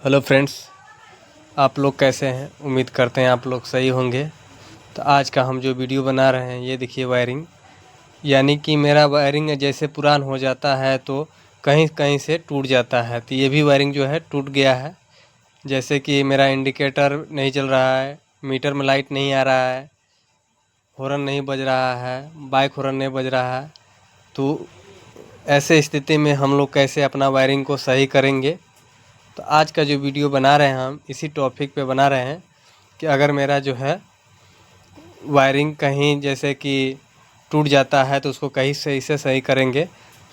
Hello friends, आप लोग कैसे हैं। उम्मीद करते हैं आप लोग सही होंगे। तो आज का हम जो वीडियो बना रहे हैं, ये देखिए वायरिंग, यानी कि मेरा वायरिंग जैसे पुरान हो जाता है तो कहीं कहीं से टूट जाता है। तो ये भी वायरिंग जो है टूट गया है। जैसे कि मेरा इंडिकेटर नहीं चल रहा है, मीटर में लाइट नहीं आ रहा है, हॉर्न नहीं बज रहा है, बाइक हॉर्न नहीं बज रहा है। तो ऐसे स्थिति में हम लोग कैसे अपना वायरिंग को सही करेंगे। तो आज का जो वीडियो बना रहे हैं हम इसी टॉपिक पे बना रहे हैं कि अगर मेरा जो है वायरिंग कहीं जैसे कि टूट जाता है तो उसको कहीं से इसे सही करेंगे।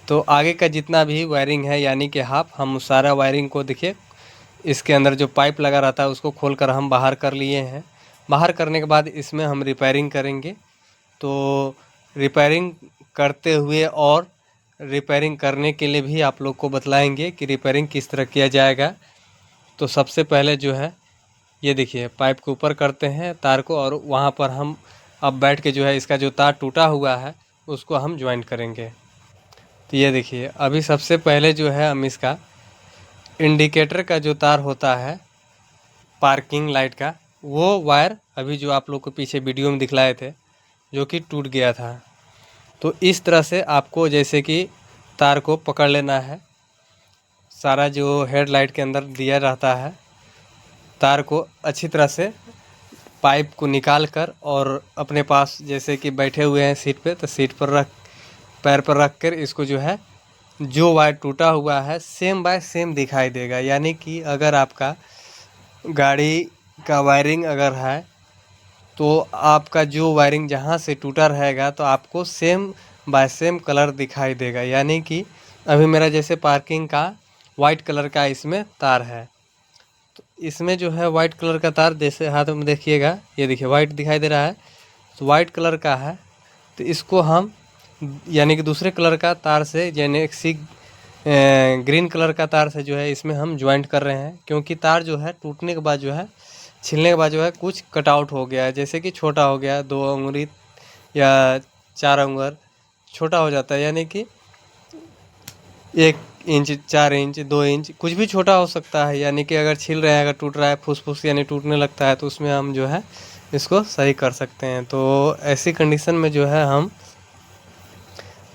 तो आगे का जितना भी वायरिंग है यानी कि हम उस सारा वायरिंग को देखिए, इसके अंदर जो पाइप लगा रहता है उसको खोलकर हम बाहर कर लिए हैं। बाहर करने के बाद इसमें हम रिपेयरिंग करेंगे। तो रिपेयरिंग करते हुए और रिपेयरिंग करने के लिए भी आप लोग को बतलाएंगे कि रिपेयरिंग किस तरह किया जाएगा। तो सबसे पहले जो है ये देखिए, पाइप के ऊपर करते हैं तार को, और वहाँ पर हम अब बैठ के जो है इसका जो तार टूटा हुआ है उसको हम ज्वाइंट करेंगे। तो ये देखिए, अभी सबसे पहले जो है हम इसका इंडिकेटर का जो तार होता है पार्किंग लाइट का, वो वायर अभी जो आप लोग को पीछे वीडियो में दिखलाए थे जो कि टूट गया था। तो इस तरह से आपको जैसे कि तार को पकड़ लेना है। सारा जो हेडलाइट के अंदर दिया रहता है तार को अच्छी तरह से पाइप को निकाल कर, और अपने पास जैसे कि बैठे हुए हैं सीट पे, तो सीट पर रख, पैर पर रख कर इसको जो है जो वायर टूटा हुआ है सेम बाय सेम दिखाई देगा। यानी कि अगर आपका गाड़ी का वायरिंग अगर है तो आपका जो वायरिंग जहाँ से टूटा रहेगा तो आपको सेम बाय सेम कलर दिखाई देगा। यानी कि अभी मेरा जैसे पार्किंग का वाइट कलर का इसमें तार है, तो इसमें जो है वाइट कलर का तार, जैसे हाथ में देखिएगा, ये देखिए वाइट दिखाई दे रहा है, तो वाइट कलर का है। तो इसको हम यानी कि दूसरे कलर का तार से, यानी ग्रीन कलर का तार से जो है इसमें हम ज्वाइंट कर रहे हैं। क्योंकि तार जो है टूटने के बाद जो है, छिलने के बाद जो है कुछ कटआउट हो गया है, जैसे कि छोटा हो गया, 2 उंगली या 4 उंगल छोटा हो जाता है। यानी कि 1 इंच, 4 इंच, 2 इंच कुछ भी छोटा हो सकता है। यानी कि अगर छिल रहा है, अगर टूट रहा है, फुस यानी टूटने लगता है, तो उसमें हम जो है इसको सही कर सकते हैं। तो ऐसी कंडीशन में जो है हम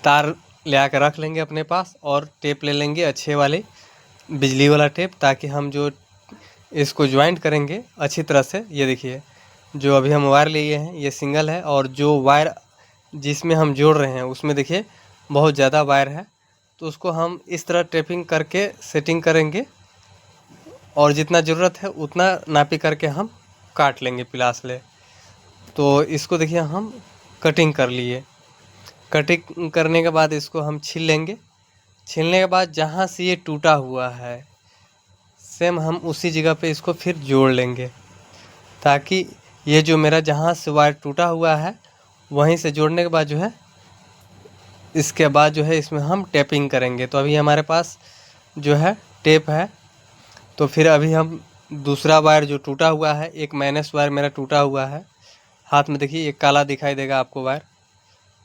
तार ले आकर रख लेंगे अपने पास, और टेप ले लेंगे अच्छे वाली बिजली वाला टेप, ताकि हम जो इसको ज्वाइंट करेंगे अच्छी तरह से। ये देखिए, जो अभी हम वायर लिए हैं ये सिंगल है, और जो वायर जिसमें हम जोड़ रहे हैं उसमें देखिए बहुत ज़्यादा वायर है। तो उसको हम इस तरह टेपिंग करके सेटिंग करेंगे, और जितना ज़रूरत है उतना नापी करके हम काट लेंगे पिलास ले। तो इसको देखिए हम कटिंग कर लिए। कटिंग करने के बाद इसको हम छील लेंगे। छीलने के बाद जहाँ से ये टूटा हुआ है सेम हम उसी जगह पे इसको फिर जोड़ लेंगे, ताकि ये जो मेरा जहाँ से वायर टूटा हुआ है वहीं से जोड़ने के बाद जो है, इसके बाद जो है इसमें हम टेपिंग करेंगे। तो अभी हमारे पास जो है टेप है। तो फिर अभी हम दूसरा वायर जो टूटा हुआ है, एक माइनस वायर मेरा टूटा हुआ है, हाथ में देखिए एक काला दिखाई देगा आपको वायर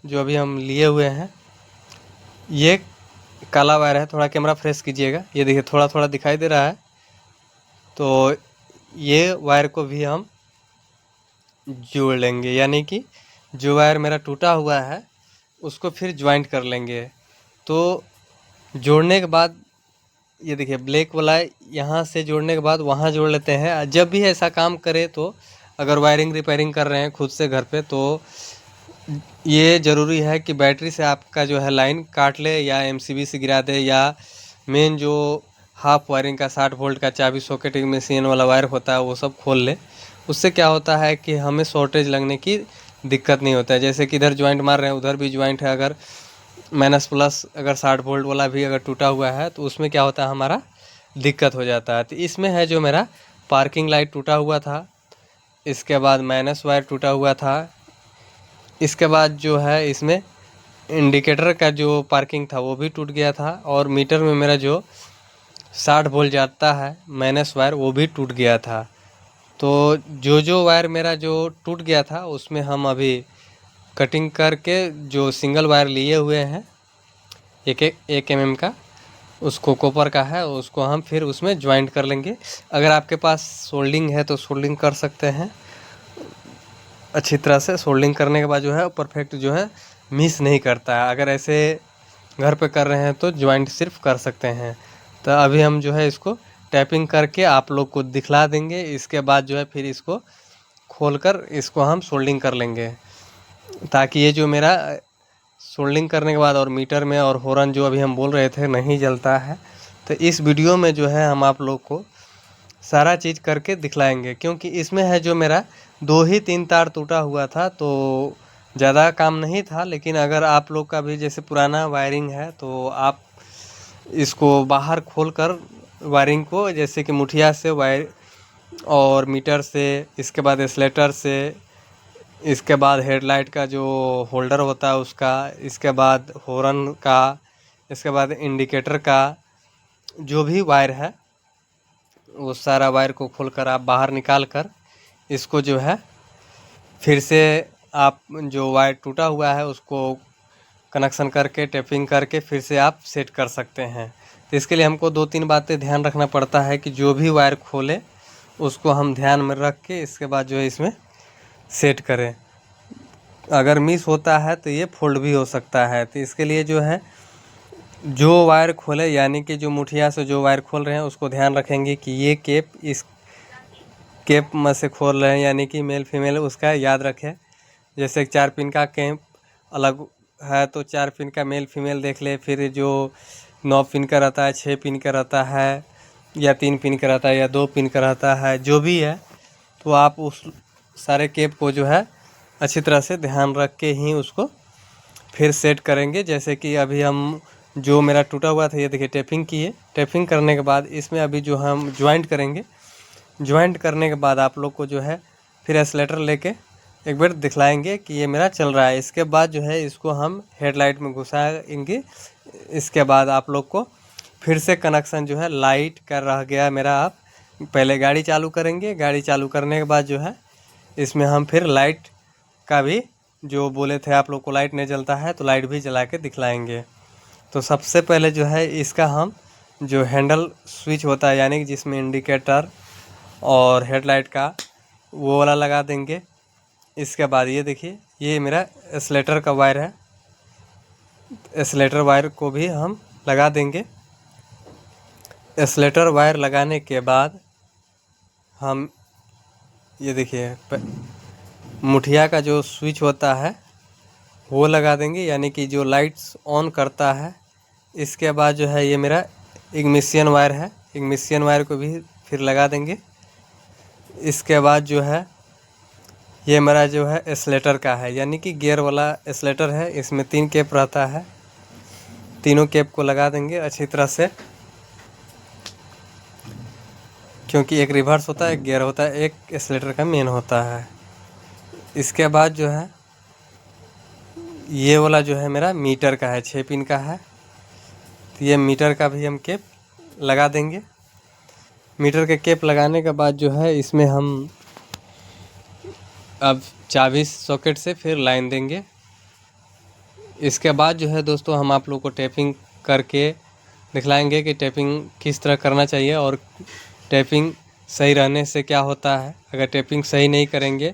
जो अभी हम लिए हुए हैं, ये काला वायर है। थोड़ा कैमरा फ्रेश कीजिएगा, ये देखिए थोड़ा थोड़ा दिखाई दे रहा है। तो ये वायर को भी हम जोड़ लेंगे, यानी कि जो वायर मेरा टूटा हुआ है उसको फिर ज्वाइंट कर लेंगे। तो जोड़ने के बाद ये देखिए ब्लैक वाला यहाँ से जोड़ने के बाद वहाँ जोड़ लेते हैं। जब भी ऐसा काम करें तो अगर वायरिंग रिपेयरिंग कर रहे हैं खुद से घर पे, तो ये ज़रूरी है कि बैटरी से आपका जो है लाइन काट ले, या एमसीबी से गिरा दे, या मेन जो हाफ वायरिंग का 60 वोल्ट का चाबी सॉकेट मशीन वाला वायर होता है वो सब खोल ले। उससे क्या होता है कि हमें शॉर्टेज लगने की दिक्कत नहीं होता है। जैसे कि इधर ज्वाइंट मार रहे हैं उधर भी ज्वाइंट है, अगर माइनस प्लस अगर 60 वोल्ट वाला भी अगर टूटा हुआ है तो उसमें क्या होता है, हमारा दिक्कत हो जाता है। तो इसमें है जो मेरा पार्किंग लाइट टूटा हुआ था, इसके बाद माइनस वायर टूटा हुआ था, इसके बाद जो है इसमें इंडिकेटर का जो पार्किंग था वो भी टूट गया था, और मीटर में मेरा जो 60 वोल्ट जाता है माइनस वायर वो भी टूट गया था। तो जो वायर मेरा जो टूट गया था उसमें हम अभी कटिंग करके जो सिंगल वायर लिए हुए हैं एक MM का, उसको कॉपर का है, उसको हम फिर उसमें ज्वाइंट कर लेंगे। अगर आपके पास सोल्डिंग है तो सोल्डिंग कर सकते हैं। अच्छी तरह से सोल्डिंग करने के बाद जो है परफेक्ट जो है मिस नहीं करता है। अगर ऐसे घर पे कर रहे हैं तो ज्वाइंट सिर्फ कर सकते हैं। तो अभी हम जो है इसको टैपिंग करके आप लोग को दिखला देंगे। इसके बाद जो है फिर इसको खोलकर इसको हम सोल्डिंग कर लेंगे, ताकि ये जो मेरा सोल्डिंग करने के बाद और मीटर में और हॉर्न जो अभी हम बोल रहे थे नहीं जलता है। तो इस वीडियो में जो है हम आप लोग को सारा चीज़ करके दिखलाएंगे, क्योंकि इसमें है जो मेरा 2 ही 3 तार टूटा हुआ था, तो ज़्यादा काम नहीं था। लेकिन अगर आप लोग का भी जैसे पुराना वायरिंग है तो आप इसको बाहर खोल कर वायरिंग को, जैसे कि मुठिया से वायर और मीटर से, इसके बाद एस्लेटर से, इसके बाद हेडलाइट का जो होल्डर होता है उसका, इसके बाद हॉर्न का, इसके बाद इंडिकेटर का जो भी वायर है वो सारा वायर को खोलकर आप बाहर निकाल कर इसको जो है फिर से आप जो वायर टूटा हुआ है उसको कनेक्शन करके टेपिंग करके फिर से आप सेट कर सकते हैं। तो इसके लिए हमको 2-3 बातें ध्यान रखना पड़ता है कि जो भी वायर खोले उसको हम ध्यान में रख के इसके बाद जो है इसमें सेट करें। अगर मिस होता है तो ये फोल्ड भी हो सकता है। तो इसके लिए जो है जो वायर खोले, यानी कि जो मुठिया से जो वायर खोल रहे हैं उसको ध्यान रखेंगे कि ये केप इस केप में से खोल रहे हैं, यानी कि मेल फीमेल उसका याद रखें। जैसे 4 पिन का केप अलग है तो 4 पिन का मेल फीमेल देख ले। फिर जो 9 पिन का रहता है, 6 पिन का रहता है, या 3 पिन का रहता है, या 2 पिन का रहता है, जो भी है, तो आप उस सारे केप को जो है अच्छी तरह से ध्यान रख के ही उसको फिर सेट करेंगे। जैसे कि अभी हम जो मेरा टूटा हुआ था ये देखिए टेपिंग किए। टेपिंग करने के बाद इसमें अभी जो हम ज्वाइंट करेंगे, ज्वाइंट करने के बाद आप लोग को जो है फिर एस्लेटर लेके एक बार दिखलाएंगे कि ये मेरा चल रहा है। इसके बाद जो है इसको हम हेडलाइट में घुसाएंगे। इसके बाद आप लोग को फिर से कनेक्शन जो है लाइट का रह गया मेरा, आप पहले गाड़ी चालू करेंगे। गाड़ी चालू करने के बाद जो है इसमें हम फिर लाइट का भी, जो बोले थे आप लोग को लाइट नहीं जलता है, तो लाइट भी जला के दिखलाएंगे। तो सबसे पहले जो है इसका हम जो हैंडल स्विच होता है, यानी कि जिसमें इंडिकेटर और हेडलाइट का वो वाला लगा देंगे। इसके बाद ये देखिए ये मेरा एस्लेटर का वायर है, एस्लेटर वायर को भी हम लगा देंगे। एस्लेटर वायर लगाने के बाद हम ये देखिए मुठिया का जो स्विच होता है वो लगा देंगे, यानी कि जो लाइट्स ऑन करता है। इसके बाद जो है ये मेरा इग्निशन वायर है, इग्निशन वायर को भी फिर लगा देंगे। इसके बाद जो है ये मेरा जो है एस्लेटर का है, यानी कि गियर वाला एस्लेटर है। इसमें 3 केप रहता है, तीनों केप को लगा देंगे अच्छी तरह से, क्योंकि एक रिवर्स होता है, एक गियर होता है, एक एस्लेटर का मेन होता है। इसके बाद जो है ये वाला जो है मेरा मीटर का है, 6 पिन का है। तो ये मीटर का भी हम केप लगा देंगे। मीटर के केप लगाने के बाद जो है इसमें हम अब चाबी सॉकेट से फिर लाइन देंगे। इसके बाद जो है दोस्तों हम आप लोग को टैपिंग करके दिखलाएंगे कि टैपिंग किस तरह करना चाहिए और टैपिंग सही रहने से क्या होता है। अगर टैपिंग सही नहीं करेंगे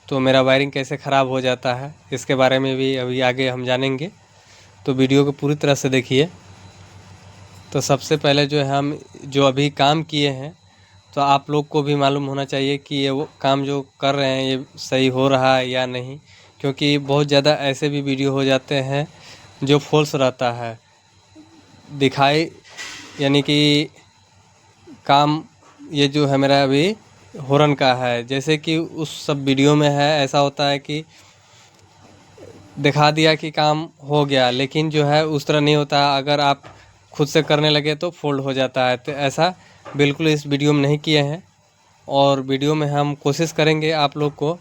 तो मेरा वायरिंग कैसे ख़राब हो जाता है, इसके बारे में भी अभी आगे हम जानेंगे। तो वीडियो को पूरी तरह से देखिए। तो सबसे पहले जो है हम जो अभी काम किए हैं, तो आप लोग को भी मालूम होना चाहिए कि ये वो काम जो कर रहे हैं ये सही हो रहा है या नहीं, क्योंकि बहुत ज़्यादा ऐसे भी वीडियो हो जाते हैं जो फॉल्स रहता है दिखाई, यानी कि काम ये जो है मेरा अभी हॉर्न का है, जैसे कि उस सब वीडियो में है ऐसा होता है कि दिखा दिया कि काम हो गया, लेकिन जो है उस तरह नहीं होता। अगर आप खुद से करने लगे तो फोल्ड हो जाता है। तो ऐसा बिल्कुल इस वीडियो में नहीं किए हैं, और वीडियो में हम कोशिश करेंगे आप लोग को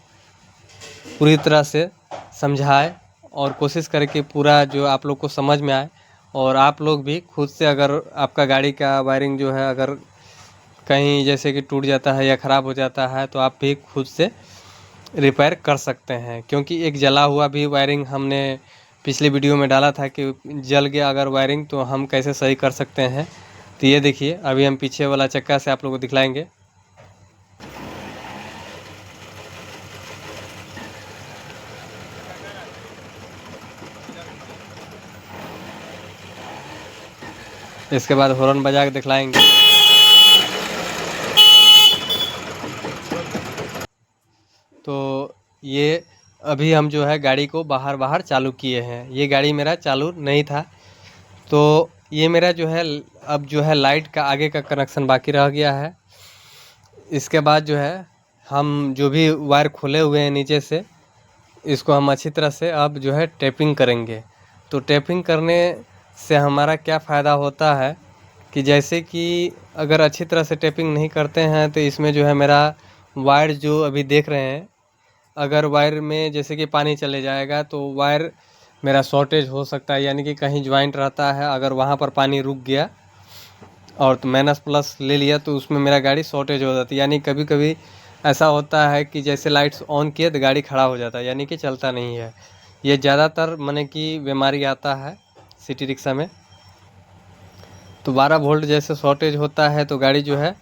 पूरी तरह से समझाए और कोशिश करें कि पूरा जो आप लोग को समझ में आए। और आप लोग भी खुद से, अगर आपका गाड़ी का वायरिंग जो है अगर कहीं जैसे कि टूट जाता है या ख़राब हो जाता है, तो आप भी खुद से रिपेयर कर सकते हैं। क्योंकि एक जला हुआ भी वायरिंग हमने पिछले वीडियो में डाला था कि जल गया अगर वायरिंग तो हम कैसे सही कर सकते हैं। तो ये देखिए अभी हम पीछे वाला चक्का से आप लोगों को दिखलाएंगे। इसके बाद हॉर्न बजा के दिखलाएंगे। तो ये अभी हम जो है गाड़ी को बाहर बाहर चालू किए हैं। ये गाड़ी मेरा चालू नहीं था, तो ये मेरा जो है अब जो है लाइट का आगे का कनेक्शन बाकी रह गया है। इसके बाद जो है हम जो भी वायर खोले हुए हैं नीचे से, इसको हम अच्छी तरह से अब जो है टेपिंग करेंगे। तो टेपिंग करने से हमारा क्या फ़ायदा होता है कि जैसे कि अगर अच्छी तरह से टेपिंग नहीं करते हैं तो इसमें जो है मेरा वायर जो अभी देख रहे हैं, अगर वायर में जैसे कि पानी चले जाएगा तो वायर मेरा शॉर्टेज हो सकता है, यानी कि कहीं ज्वाइंट रहता है, अगर वहाँ पर पानी रुक गया और तो माइनस प्लस ले लिया तो उसमें मेरा गाड़ी शॉर्टेज हो जाती है। यानी कभी कभी ऐसा होता है कि जैसे लाइट्स ऑन किए तो गाड़ी खड़ा हो जाता है, यानी कि चलता नहीं है। ये ज़्यादातर माने कि बीमारी आता है सिटी रिक्शा में। तो 12 वोल्ट जैसे शॉर्टेज होता है तो गाड़ी जो है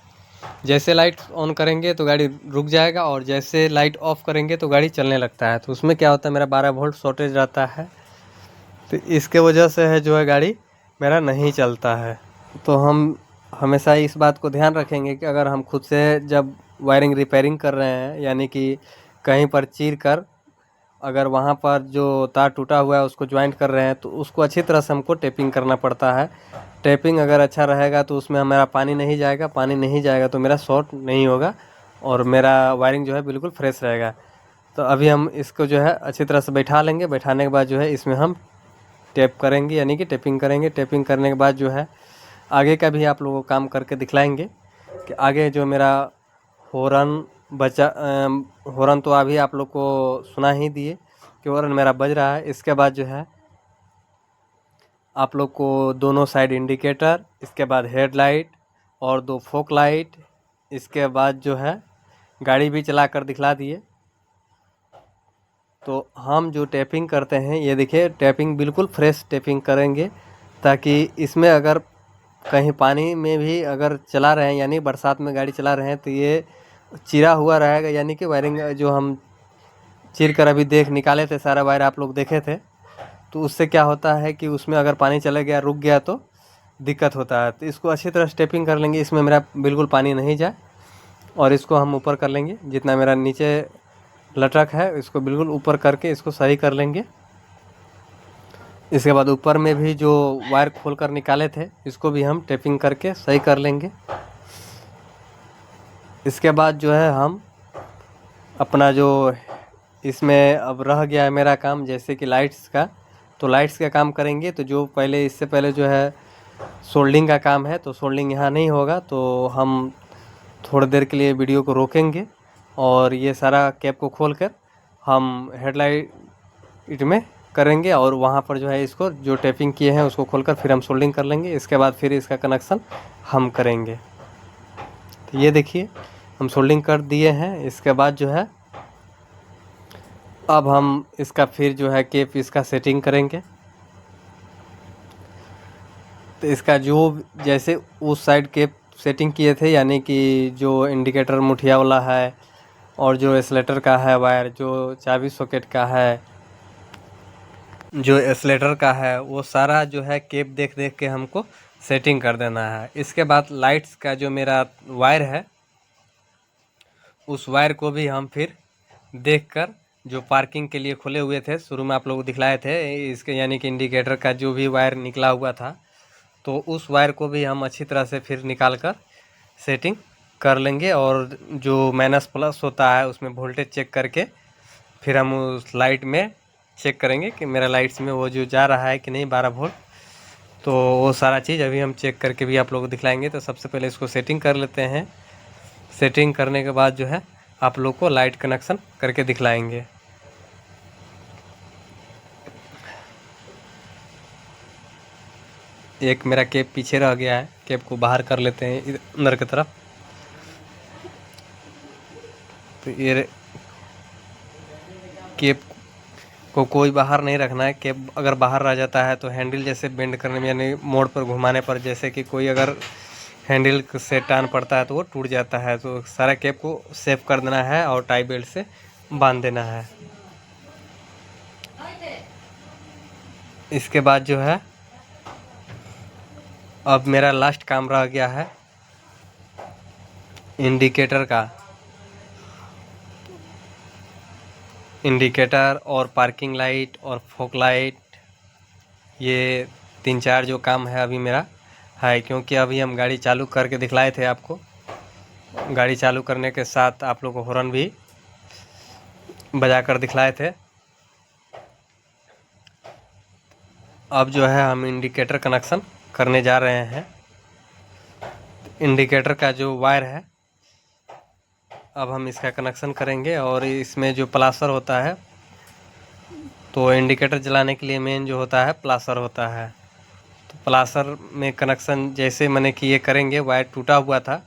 जैसे लाइट ऑन करेंगे तो गाड़ी रुक जाएगा और जैसे लाइट ऑफ करेंगे तो गाड़ी चलने लगता है। तो उसमें क्या होता है, मेरा 12 वोल्ट शॉर्टेज रहता है, तो इसके वजह से है जो है गाड़ी मेरा नहीं चलता है। तो हम हमेशा इस बात को ध्यान रखेंगे कि अगर हम खुद से जब वायरिंग रिपेयरिंग कर रहे हैं, यानी कि कहीं पर चीर कर अगर वहाँ पर जो तार टूटा हुआ है उसको ज्वाइंट कर रहे हैं, तो उसको अच्छी तरह से हमको टेपिंग करना पड़ता है। टेपिंग अगर अच्छा रहेगा तो उसमें हमारा पानी नहीं जाएगा, पानी नहीं जाएगा तो मेरा शॉर्ट नहीं होगा और मेरा वायरिंग जो है बिल्कुल फ्रेश रहेगा। तो अभी हम इसको जो है अच्छी तरह से बैठा लेंगे। बैठाने के बाद जो है इसमें हम टेप करेंगे, यानी कि टेपिंग करेंगे। टेपिंग करने के बाद जो है आगे का भी आप लोगों को काम करके दिखलाएंगे कि आगे जो मेरा हॉर्न बचा, हॉर्न तो अभी आप लोग को सुना ही दिए कि हॉर्न मेरा बज रहा है। इसके बाद जो है आप लोग को दोनों साइड इंडिकेटर, इसके बाद हेडलाइट और 2 फोक लाइट, इसके बाद जो है गाड़ी भी चला कर दिखला दिए। तो हम जो टैपिंग करते हैं ये देखिए टैपिंग बिल्कुल फ्रेश टैपिंग करेंगे, ताकि इसमें अगर कहीं पानी में भी अगर चला रहे हैं, यानी बरसात में गाड़ी चला रहे हैं, तो ये चिरा हुआ रहेगा। यानी कि वायरिंग जो हम चीर कर अभी देख निकाले थे, सारा वायर आप लोग देखे थे, तो उससे क्या होता है कि उसमें अगर पानी चला गया, रुक गया तो दिक्कत होता है। तो इसको अच्छी तरह स्टेपिंग कर लेंगे, इसमें मेरा बिल्कुल पानी नहीं जाए, और इसको हम ऊपर कर लेंगे। जितना मेरा नीचे लटक है इसको बिल्कुल ऊपर करके इसको सही कर लेंगे। इसके बाद ऊपर में भी जो वायर खोल कर निकाले थे इसको भी हम टेपिंग करके सही कर लेंगे। इसके बाद जो है हम अपना जो इसमें अब रह गया है मेरा काम, जैसे कि लाइट्स का, तो लाइट्स का काम करेंगे। तो जो पहले इससे पहले जो है सोल्डिंग का काम है, तो सोल्डिंग यहाँ नहीं होगा, तो हम थोड़ी देर के लिए वीडियो को रोकेंगे और ये सारा कैप को खोल कर हम हेडलाइट में करेंगे, और वहाँ पर जो है इसको जो टेपिंग किए हैं उसको खोलकर फिर हम सोल्डिंग कर लेंगे। इसके बाद फिर इसका कनेक्शन हम करेंगे। तो ये देखिए हम सोल्डिंग कर दिए हैं। इसके बाद जो है अब हम इसका फिर जो है केप इसका सेटिंग करेंगे। तो इसका जो जैसे उस साइड केप सेटिंग किए थे, यानी कि जो इंडिकेटर मुठिया वाला है और जो एसलेटर का है वायर, जो चाबी सॉकेट का है, जो एसलेटर का है, वो सारा जो है केप देख देख के हमको सेटिंग कर देना है। इसके बाद लाइट्स का जो मेरा वायर है उस वायर को भी हम फिर देखकर जो पार्किंग के लिए खुले हुए थे, शुरू में आप लोगों को दिखलाए थे इसके, यानी कि इंडिकेटर का जो भी वायर निकला हुआ था, तो उस वायर को भी हम अच्छी तरह से फिर निकाल कर सेटिंग कर लेंगे। और जो माइनस प्लस होता है उसमें वोल्टेज चेक करके फिर हम उस लाइट में चेक करेंगे कि मेरा लाइट्स में वो जो जा रहा है कि नहीं 12 वोल्ट। तो वो सारा चीज़ अभी हम चेक करके भी आप लोगों को दिखलाएंगे। तो सबसे पहले इसको सेटिंग कर लेते हैं। सेटिंग करने के बाद जो है आप लोग को लाइट कनेक्शन करके दिखलाएंगे। एक मेरा केप पीछे रह गया है, केप को बाहर कर लेते हैं अंदर की तरफ। तो ये केप को कोई बाहर नहीं रखना है। केब अगर बाहर रह जाता है तो हैंडल जैसे बेंड करने में यानी मोड़ पर घुमाने पर जैसे कि कोई अगर हैंडल से टान पड़ता है तो वो टूट जाता है। तो सारा केब को सेफ कर देना है और टाई बेल्ट से बांध देना है। इसके बाद जो है अब मेरा लास्ट काम रह गया है इंडिकेटर का। इंडिकेटर और पार्किंग लाइट और फॉग लाइट, ये 3-4 जो काम है अभी मेरा है, क्योंकि अभी हम गाड़ी चालू करके दिखलाए थे आपको। गाड़ी चालू करने के साथ आप लोग को हॉर्न भी बजा कर दिखलाए थे। अब जो है हम इंडिकेटर कनेक्शन करने जा रहे हैं। इंडिकेटर का जो वायर है अब हम इसका कनेक्शन करेंगे। और इसमें जो प्लासर होता है, तो इंडिकेटर जलाने के लिए मेन जो होता है प्लासर होता है। तो प्लासर में कनेक्शन जैसे मैंने कि ये करेंगे, वायर टूटा हुआ था,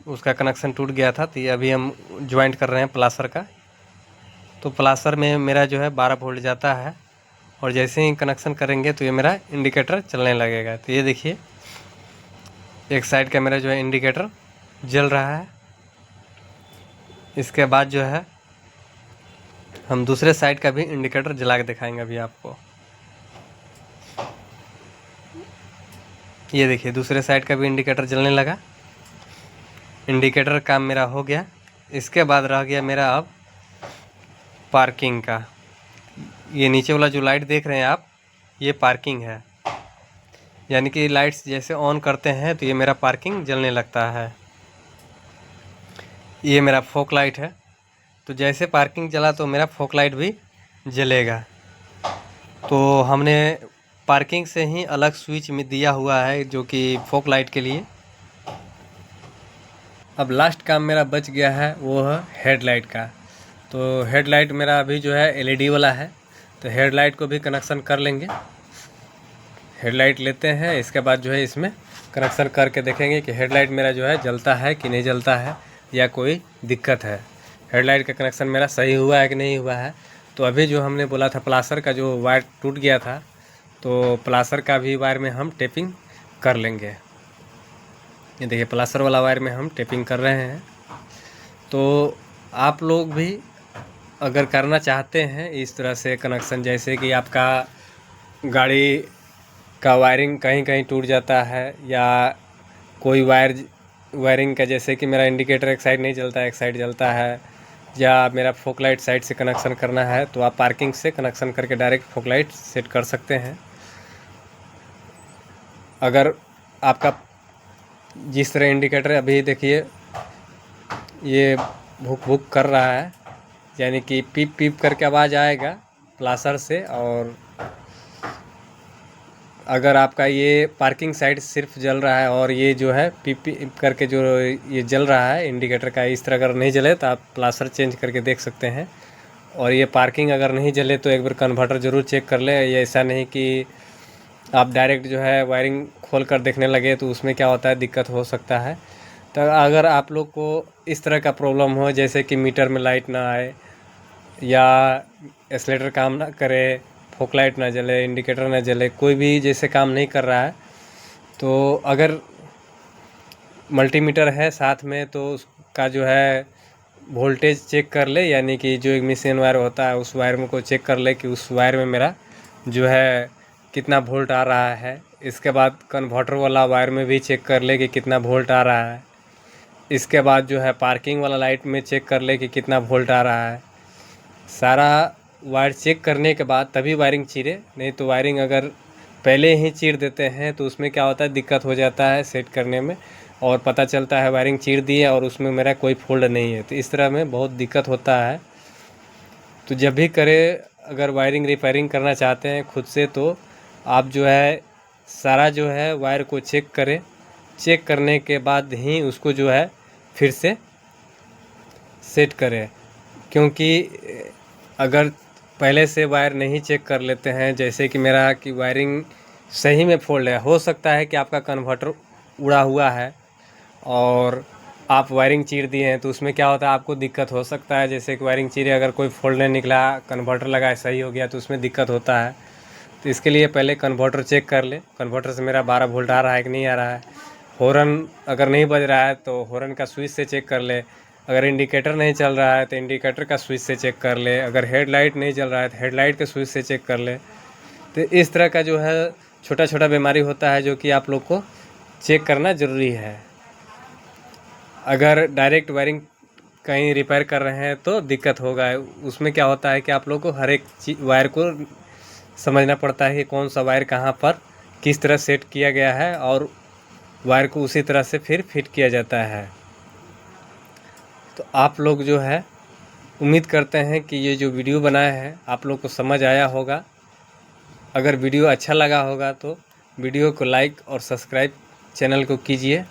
उसका कनेक्शन टूट गया था, तो ये अभी हम ज्वाइंट कर रहे हैं प्लासर का। तो प्लासर में मेरा जो है 12 वोल्ट जाता है और जैसे ही कनेक्शन करेंगे तो ये मेरा इंडिकेटर चलने लगेगा। तो ये देखिए एक साइड का मेरा जो है इंडिकेटर जल रहा है। इसके बाद जो है हम दूसरे साइड का भी इंडिकेटर जला के दिखाएंगे अभी आपको। ये देखिए दूसरे साइड का भी इंडिकेटर जलने लगा। इंडिकेटर काम मेरा हो गया। इसके बाद रह गया मेरा अब पार्किंग का। ये नीचे वाला जो लाइट देख रहे हैं आप, ये पार्किंग है, यानी कि लाइट्स जैसे ऑन करते हैं तो ये मेरा पार्किंग जलने लगता है। ये मेरा फॉग लाइट है, तो जैसे पार्किंग जला तो मेरा फॉग लाइट भी जलेगा। तो हमने पार्किंग से ही अलग स्विच में दिया हुआ है जो कि फॉग लाइट के लिए। अब लास्ट काम मेरा बच गया है, वो है हेडलाइट का। तो हेडलाइट मेरा अभी जो है एलईडी वाला है, तो हेडलाइट को भी कनेक्शन कर लेंगे। हेडलाइट लेते हैं, इसके बाद जो है इसमें कनेक्शन करके देखेंगे कि हेडलाइट मेरा जो है जलता है कि नहीं जलता है या कोई दिक्कत है। हेडलाइट का कनेक्शन मेरा सही हुआ है कि नहीं हुआ है। तो अभी जो हमने बोला था प्लासर का जो वायर टूट गया था, तो प्लासर का भी वायर में हम टेपिंग कर लेंगे। ये देखिए प्लासर वाला वायर में हम टेपिंग कर रहे हैं। तो आप लोग भी अगर करना चाहते हैं इस तरह से कनेक्शन, जैसे कि आपका गाड़ी का वायरिंग कहीं कहीं टूट जाता है या कोई वायरिंग का, जैसे कि मेरा इंडिकेटर एक साइड नहीं जलता है एक साइड जलता है, या मेरा फॉग लाइट साइड से कनेक्शन करना है, तो आप पार्किंग से कनेक्शन करके डायरेक्ट फॉग लाइट सेट कर सकते हैं। अगर आपका जिस तरह इंडिकेटर अभी देखिए ये भुक भुक कर रहा है, यानी कि पीप पीप करके आवाज़ आएगा प्लासर से। और अगर आपका ये पार्किंग साइड सिर्फ जल रहा है और ये जो है पीप पीप करके जो ये जल रहा है इंडिकेटर का, इस तरह अगर नहीं जले तो आप प्लासर चेंज करके देख सकते हैं। और ये पार्किंग अगर नहीं जले तो एक बार कन्वर्टर ज़रूर चेक कर ले। ये ऐसा नहीं कि आप डायरेक्ट जो है वायरिंग खोल कर देखने लगे तो उसमें क्या होता है, दिक्कत हो सकता है। तो अगर आप लोग को इस तरह का प्रॉब्लम हो, जैसे कि मीटर में लाइट ना आए या एक्सीलेटर काम ना करे, फॉग लाइट ना जले, इंडिकेटर ना जले, कोई भी जैसे काम नहीं कर रहा है, तो अगर मल्टीमीटर है साथ में तो उसका जो है वोल्टेज चेक कर ले, यानी कि जो एक मिशन वायर होता है उस वायर में को चेक कर ले कि उस वायर में मेरा जो है कितना वोल्ट आ रहा है। इसके बाद कन्वर्टर वाला वायर में भी चेक कर ले कि कितना वोल्ट आ रहा है। इसके बाद जो है पार्किंग वाला लाइट में चेक कर ले कि कितना वोल्ट आ रहा है। सारा वायर चेक करने के बाद तभी वायरिंग चीरे, नहीं तो वायरिंग अगर पहले ही चीर देते हैं तो उसमें क्या होता है, दिक्कत हो जाता है सेट करने में, और पता चलता है वायरिंग चीर दी है और उसमें मेरा कोई फोल्ड नहीं है। तो इस तरह में बहुत दिक्कत होता है। तो जब भी करें, अगर वायरिंग रिपेयरिंग करना चाहते हैं खुद से, तो आप जो है सारा जो है वायर को चेक करें। चेक करने के बाद ही उसको जो है फिर से सेट करें, क्योंकि अगर पहले से वायर नहीं चेक कर लेते हैं, जैसे कि मेरा कि वायरिंग सही में फॉल्ट है, हो सकता है कि आपका कन्वर्टर उड़ा हुआ है और आप वायरिंग चीर दिए हैं तो उसमें क्या होता है, आपको दिक्कत हो सकता है। जैसे कि वायरिंग चीरे, अगर कोई फॉल्ट नहीं निकला, कन्वर्टर लगा सही हो गया तो उसमें दिक्कत होता है। तो इसके लिए पहले कन्वर्टर चेक कर ले, कन्वर्टर से मेरा 12 वोल्ट आ रहा है कि नहीं आ रहा है। हॉर्न अगर नहीं बज रहा है तो हॉर्न का स्विच से चेक कर ले। अगर इंडिकेटर नहीं चल रहा है तो इंडिकेटर का स्विच से चेक कर ले। अगर हेडलाइट नहीं चल रहा है तो हेडलाइट के स्विच से चेक कर ले। तो इस तरह का जो है छोटा छोटा बीमारी होता है जो कि आप लोग को चेक करना ज़रूरी है। अगर डायरेक्ट वायरिंग कहीं रिपेयर कर रहे हैं तो दिक्कत होगा। उसमें क्या होता है कि आप लोग को हर एक वायर को समझना पड़ता है कि कौन सा वायर कहाँ पर किस तरह सेट किया गया है, और वायर को उसी तरह से फिर फिट किया जाता है। तो आप लोग जो है उम्मीद करते हैं कि ये जो वीडियो बनाया है आप लोग को समझ आया होगा। अगर वीडियो अच्छा लगा होगा तो वीडियो को लाइक और सब्सक्राइब चैनल को कीजिए,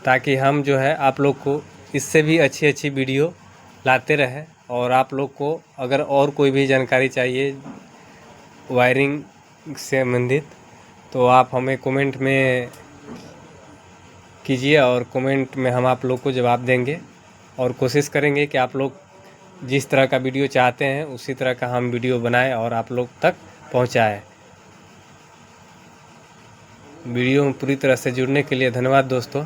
ताकि हम जो है आप लोग को इससे भी अच्छी अच्छी वीडियो लाते रहें। और आप लोग को अगर और कोई भी जानकारी चाहिए वायरिंग से संबंधित तो आप हमें कमेंट में कीजिए, और कमेंट में हम आप लोग को जवाब देंगे। और कोशिश करेंगे कि आप लोग जिस तरह का वीडियो चाहते हैं उसी तरह का हम वीडियो बनाएं और आप लोग तक पहुंचाएं। वीडियो में पूरी तरह से जुड़ने के लिए धन्यवाद दोस्तों।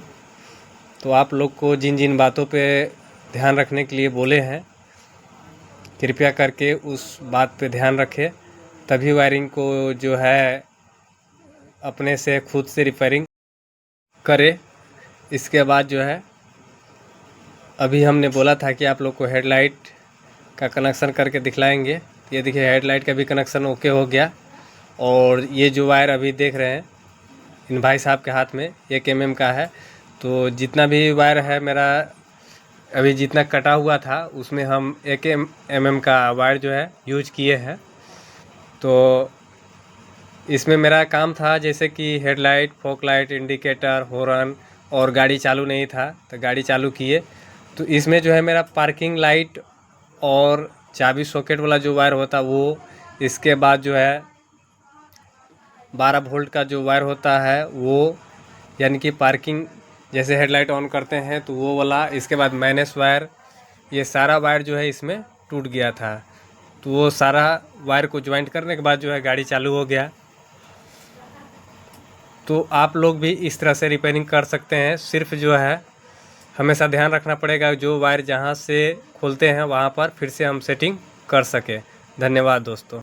तो आप लोग को जिन जिन बातों पे ध्यान रखने के लिए बोले हैं, कृपया करके उस बात पे ध्यान रखें, तभी वायरिंग को जो है अपने से खुद से रिपेयरिंग करें। इसके बाद जो है अभी हमने बोला था कि आप लोग को हेडलाइट का कनेक्शन करके दिखलाएंगे। ये देखिए हेडलाइट का भी कनेक्शन ओके हो गया। और ये जो वायर अभी देख रहे हैं इन भाई साहब के हाथ में 1 mm का है। तो जितना भी वायर है मेरा अभी जितना कटा हुआ था उसमें हम 1 mm का वायर जो है यूज किए हैं। तो इसमें मेरा काम था जैसे कि headlight, fog light, indicator, horn, और गाड़ी चालू नहीं था तो गाड़ी चालू किए। तो इसमें जो है मेरा पार्किंग लाइट और चाबी सॉकेट वाला जो वायर होता वो, इसके बाद जो है 12 वोल्ट का जो वायर होता है वो, यानी कि पार्किंग जैसे हेडलाइट ऑन करते हैं तो वो वाला, इसके बाद माइनस वायर, ये सारा वायर जो है इसमें टूट गया था। तो वो सारा वायर को ज्वाइंट करने के बाद जो है गाड़ी चालू हो गया। तो आप लोग भी इस तरह से रिपेयरिंग कर सकते हैं। सिर्फ जो है हमेशा ध्यान रखना पड़ेगा जो वायर जहाँ से खोलते हैं वहाँ पर फिर से हम सेटिंग कर सकें। धन्यवाद दोस्तों।